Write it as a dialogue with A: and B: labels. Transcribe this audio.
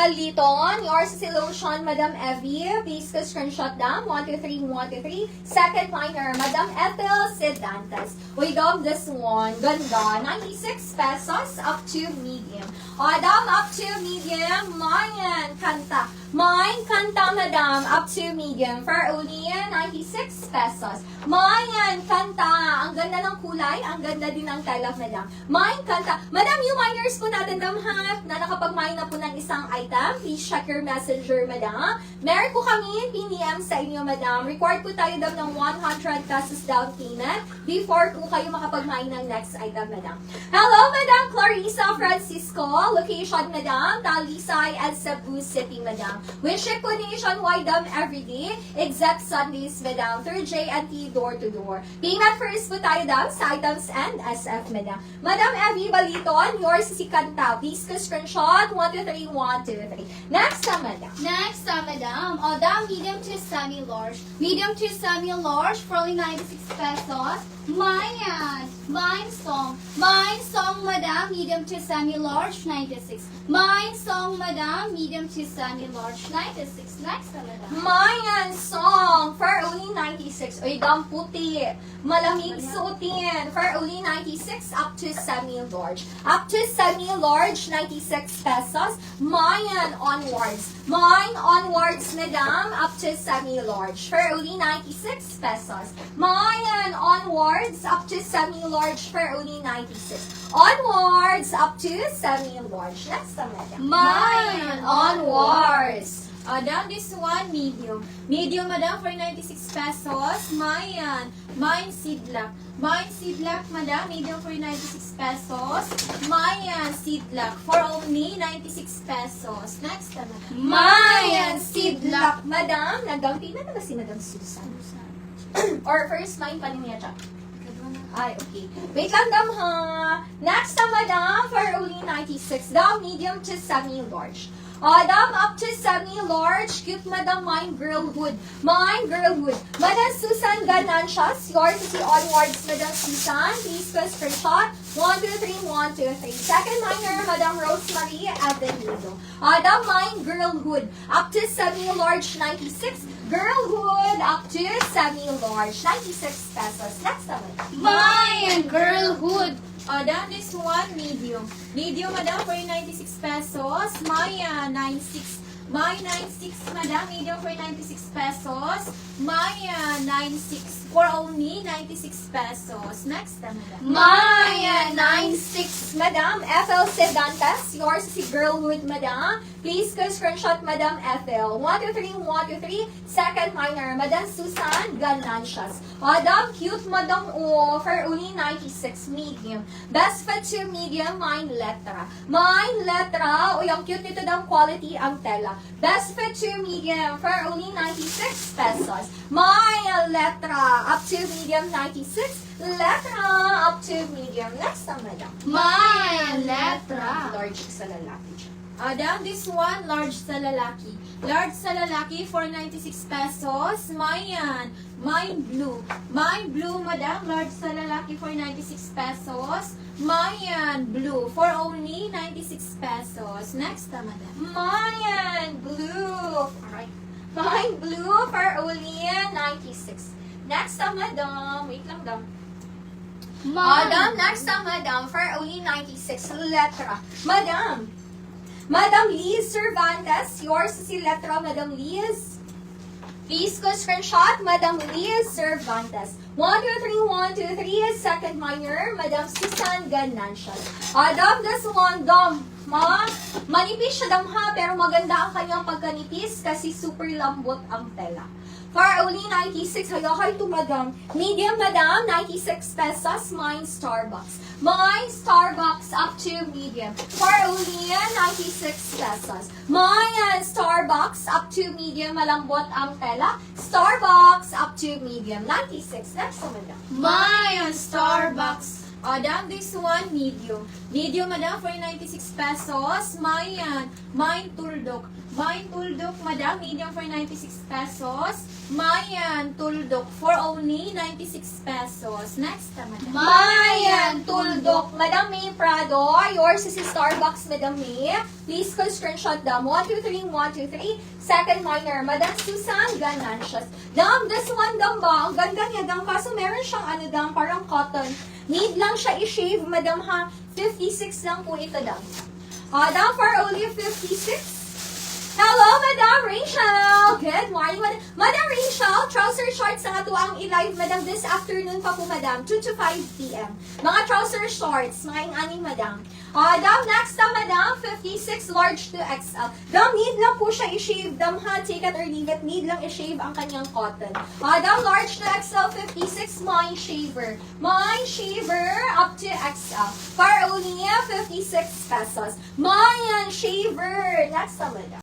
A: Baliton, yours is lotion, Madam Evie. Please ko screenshot down. 123, 123. Second liner, Madam Ethel Sedantes. We got this one. Ganda. 96 pesos up to medium. Madam, up to medium. Mayan, kanta. Mine, kanta, Madam, up to medium. For only 96 pesos. Mayan, kanta. Ang ganda ng kulay. Ang ganda din ng tela, Madam. Mine, kanta. Madam, yung miners po natin, Dam, ha, na nakapag-mine na po ng isang item, please check your messenger, Madam. Meron po kami PDM sa inyo, Madam. Required po tayo daw ng 100 pesos down payment before po kayo makapag-mine ng next item, Madam. Hello, Madam Clarissa Francisco. Location, Madam, Talisay and Cebu City, Madam. We ship po nationwide, everyday, except Sundays, Madam. 3J and T door-to-door. Payment first po tayo, Dam, sa items and SF, Madam. Madam Evie Baliton, yours si Kanta. Please ko screenshot. 123, 123. Next, Madam.
B: Next, Madam. Dam, medium to semi-large. Medium to semi-large for only 96 pesos. Mayan. Mine song. Mine song, Madam. Medium to semi-large, 96. Mine song, Madam. Medium to semi-large, 96. Next, Madam.
A: Mayan song for only 96. Uy, Dam, puti. Malamig suotin. For only 96 up to semi-large. Up to semi-large, 96 pesos. Mayan onwards. Mine onwards, Madam, up to semi-large. For only 96 pesos. Mayan onwards, up to semi-large for only 96. Onwards, up to semi-large. Next, Madam.
B: Mine onwards.
C: Down this one, medium. Medium, Madam, for 96 pesos. Mayan. Mine seedlock. Mine seedlock, Madam, medium for 96 pesos. Mayan seedlock for only 96 pesos. Next, Madam.
A: Mayan seedlock, Madam. Nagampi na ba si Madam Susan? Or first mine pa niya siya? Ay, okay. Wait lang, Dam, ha? Next, Madam, for only 96. Dam, medium to semi-large. Dam, up to semi-large. Cute, Madam, Mine Girlhood. Mine Girlhood. Madam Susan Ganancias. Yours is the onwards, Madam Susan. Please go screenshot. 123, 123. Second minor, Madam Rosemary Avenue. Dam, Mine Girlhood. Up to semi-large, 96. Girlhood, up to semi-large, 96 pesos. Next, Madam.
B: Mine girlhood.
C: Down this one, medium. Medium, Madam, for 96 pesos. Maya, 96. Maya, 96, Madam. Medium for 96 pesos. Maya, 96. For only 96 pesos. Next, Madam.
A: Maya, 96, Madam. Ethel Sedantes. Yours is the Girlhood, Madam. Please go screenshot, Madam Ethel. 123, 123. Second minor, Madam Susan Ganancias. Madam, cute, Madam O. For only 96, medium. Best fit to medium, Mine Letra. Mine Letra. O, yung cute nito ng quality ang tela. Best fit to medium for only 96 pesos. Mine Letra. Up to medium, 96. Letra. Up to medium. Next, Madam.
B: Mine letra.
A: Large sa lalaki.
C: Down this one, large sa lalaki. Large sa lalaki for 96 pesos. Mayan. Mine blue. Mine blue, Madam. Large sa lalaki for 96 pesos. Mayan blue for only 96 pesos. Next, Madam.
A: Mayan Blue. Alright. Mine Blue for only 96. Next, Madam. Wait lang, Dam. Madam, next, Madam. For only 96. Letra. Madam. Madam Liz Cervantes. Yours is si Letra, Madam Liz. Please go screenshot, Madam Liz Cervantes. 123, 123. Second minor, Madam Susan Ganancias. Dam, this one, Dam. Manipis siya, Dam, ha, pero maganda ang kanyang pagkanipis kasi super lambot ang tela. For only 96, hayakay to, Madam. Medium, Madam, 96 pesos. Mine Starbucks. Mine Starbucks up to medium. For only 96 pesos. Mine Starbucks up to medium. Malambot ang tela. Starbucks up to medium. 96. Next, Madam.
B: Mine Starbucks.
C: Down this one, medium. Medium, Madam, for 96 pesos. Mayan. Mine tuldok. Mine tuldok, Madam. Medium for 96 pesos. Mayan Tuldok for only 96 pesos. Next, madam.
A: Mayan Tuldok, Madam May Prado. Yours is si Starbucks, Madam May. Please call screenshot dam. 123. Second minor, Madam Susan Ganancias. Dam, this one dam ba? Ang ganda niya dam. Kaso meron siyang ano dam, parang cotton. Need lang siya i-shave, Madam ha. 56 lang po ito dam. Dam for only 56. Hello, Madam Rachel! Good morning, Madam Rachel. Trouser shorts na nga to ang i-live, Madam, this afternoon pa po, Madam. 2 to 5 p.m. Mga trouser shorts, mga aning, Madam. Dam, next time, Madam, 56, large to XL. Dam, need lang po siya i-shave. Dam, ha, take it or leave it. Need lang i-shave ang kanyang cotton. Dam, large to XL, 56, Mind Shaver. Mind Shaver, up to XL. For only 56 pesos. Mind Shaver. Next time, Madam.